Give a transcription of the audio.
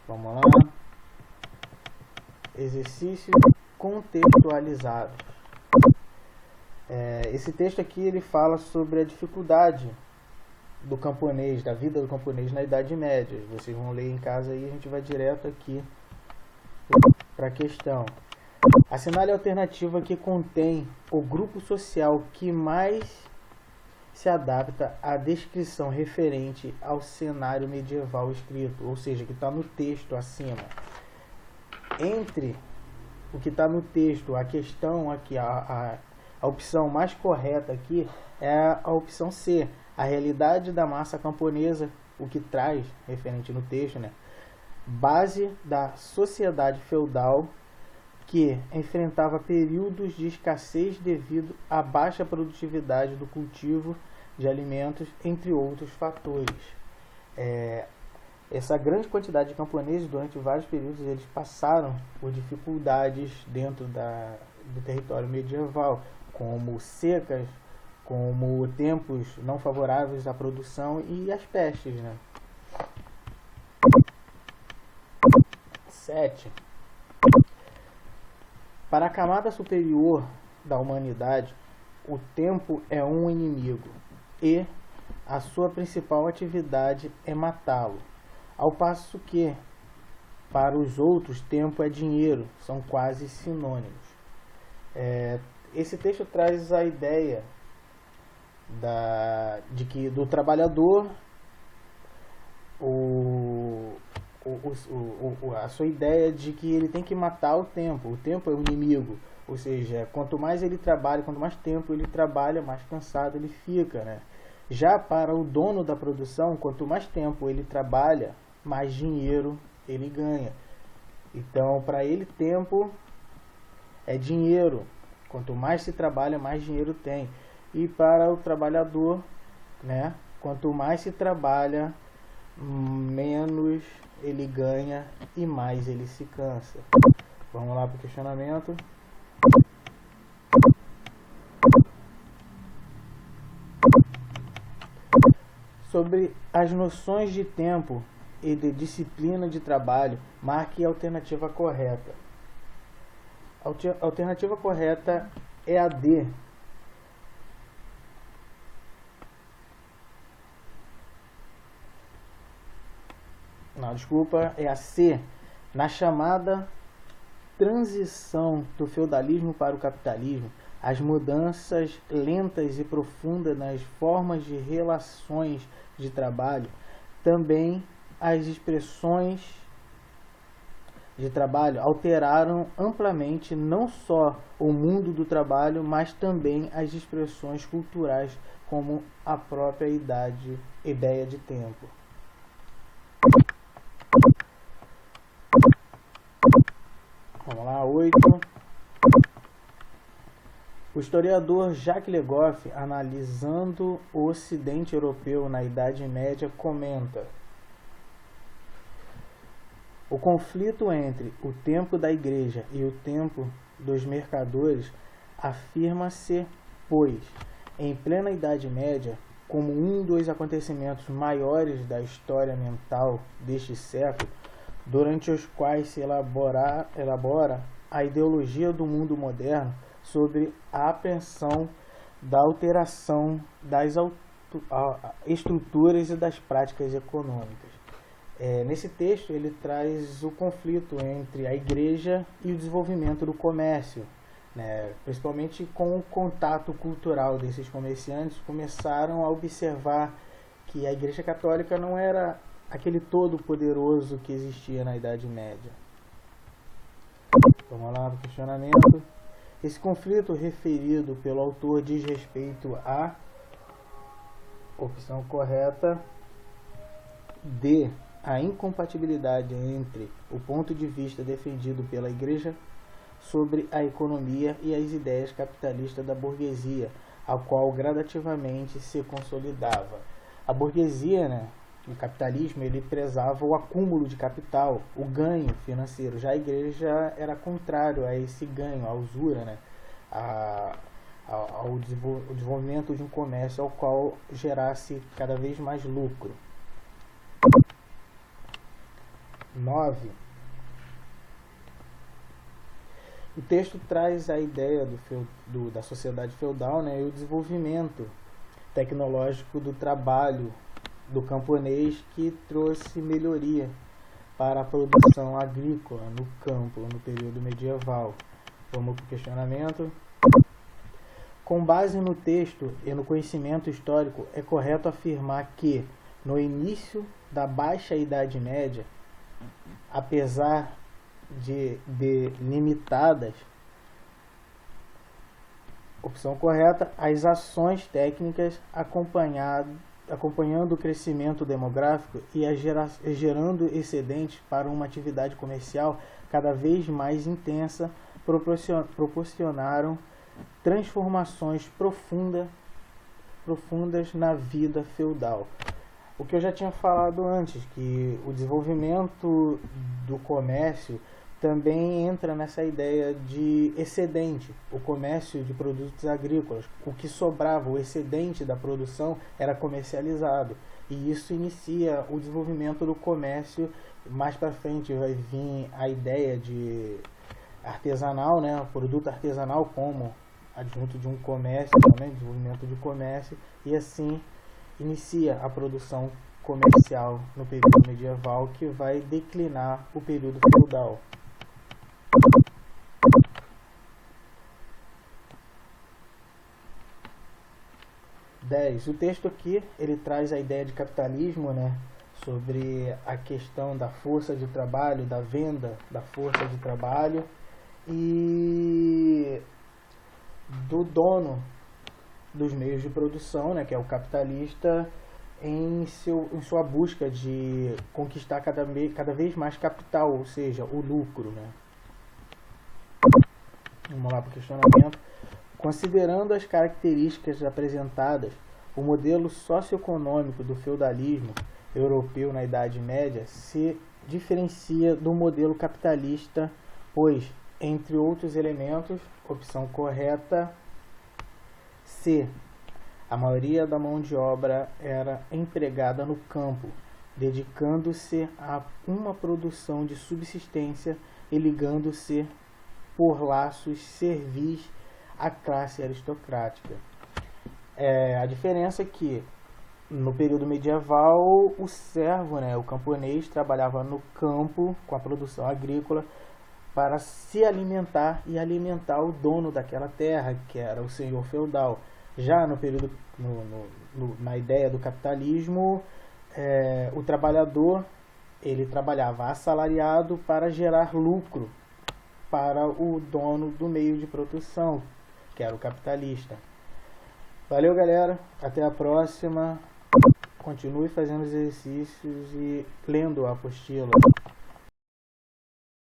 Vamos lá. Exercícios contextualizados. Esse texto aqui ele fala sobre a dificuldade do camponês, da vida do camponês na Idade Média. Vocês vão ler em casa e a gente vai direto aqui para a questão. Assinale a alternativa que contém o grupo social que mais se adapta à descrição referente ao cenário medieval escrito, ou seja, que está no texto acima. Entre o que está no texto, a questão aqui, a opção mais correta aqui é a opção C, a realidade da massa camponesa, o que traz, referente no texto, né? Base da sociedade feudal que enfrentava períodos de escassez devido à baixa produtividade do cultivo de alimentos, entre outros fatores. Essa grande quantidade de camponeses, durante vários períodos, eles passaram por dificuldades dentro do território medieval, como secas, como tempos não favoráveis à produção e as pestes, né? 7. Para a camada superior da humanidade, o tempo é um inimigo e a sua principal atividade é matá-lo, ao passo que, para os outros, tempo é dinheiro, são quase sinônimos. Esse texto traz a ideia de que do trabalhador, a sua ideia de que ele tem que matar o tempo é o inimigo, ou seja, quanto mais ele trabalha, quanto mais tempo ele trabalha, mais cansado ele fica, né? Já para o dono da produção, quanto mais tempo ele trabalha, mais dinheiro ele ganha. Então, para ele, tempo é dinheiro, quanto mais se trabalha, mais dinheiro tem. E para o trabalhador, né, quanto mais se trabalha, menos ele ganha e mais ele se cansa. Vamos lá para o questionamento. Sobre as noções de tempo e de disciplina de trabalho, marque a alternativa correta. A alternativa correta é a D. Não, desculpa, é a C. Na chamada transição do feudalismo para o capitalismo, as mudanças lentas e profundas nas formas de relações de trabalho, também as expressões de trabalho alteraram amplamente não só o mundo do trabalho, mas também as expressões culturais, como a própria ideia de tempo. Vamos lá, 8. O historiador Jacques Le Goff, analisando o Ocidente europeu na Idade Média, comenta: o conflito entre o tempo da Igreja e o tempo dos mercadores afirma-se, pois, em plena Idade Média, como um dos acontecimentos maiores da história mental deste século, durante os quais se elabora a ideologia do mundo moderno sobre a apreensão da alteração das estruturas e das práticas econômicas. Nesse texto ele traz o conflito entre a igreja e o desenvolvimento do comércio, né? Principalmente com o contato cultural desses comerciantes, começaram a observar que a Igreja Católica não era aquele todo poderoso que existia na Idade Média. Vamos lá para o questionamento. Esse conflito referido pelo autor diz respeito à opção correta D, a incompatibilidade entre o ponto de vista defendido pela Igreja sobre a economia e as ideias capitalistas da burguesia, a qual gradativamente se consolidava. A burguesia, né, o capitalismo, ele prezava o acúmulo de capital, o ganho financeiro. Já a igreja era contrário a esse ganho, a usura, né, ao desenvolvimento de um comércio ao qual gerasse cada vez mais lucro. 9. O texto traz a ideia da sociedade feudal, né, e o desenvolvimento tecnológico do trabalho do camponês, que trouxe melhoria para a produção agrícola no campo no período medieval. Vamos para o questionamento. Com base no texto e no conhecimento histórico, é correto afirmar que, no início da Baixa Idade Média, apesar de limitadas, opção correta, as ações técnicas acompanhando o crescimento demográfico e gerando excedentes para uma atividade comercial cada vez mais intensa, proporcionaram transformações profundas na vida feudal. O que eu já tinha falado antes, que o desenvolvimento do comércio também entra nessa ideia de excedente, o comércio de produtos agrícolas. O que sobrava, o excedente da produção, era comercializado. E isso inicia o desenvolvimento do comércio. Mais para frente vai vir a ideia de artesanal, né? O produto artesanal como adjunto de um comércio, também desenvolvimento de comércio, e assim inicia a produção comercial no período medieval, que vai declinar o período feudal. 10. O texto aqui ele traz a ideia de capitalismo, né, sobre a questão da força de trabalho, da venda da força de trabalho e do dono dos meios de produção, né, que é o capitalista, em sua busca de conquistar cada vez mais capital, ou seja, o lucro, né. Vamos lá para o questionamento. Considerando as características apresentadas, o modelo socioeconômico do feudalismo europeu na Idade Média se diferencia do modelo capitalista, pois, entre outros elementos, opção correta C, a maioria da mão de obra era empregada no campo, dedicando-se a uma produção de subsistência e ligando-se por laços servis à classe aristocrática. A diferença é que no período medieval o servo, né, o camponês, trabalhava no campo com a produção agrícola para se alimentar e alimentar o dono daquela terra, que era o senhor feudal. Já no período, na ideia do capitalismo, o trabalhador ele trabalhava assalariado para gerar lucro para o dono do meio de produção, que era o capitalista. Valeu, galera, até a próxima. Continue fazendo exercícios e lendo a apostila.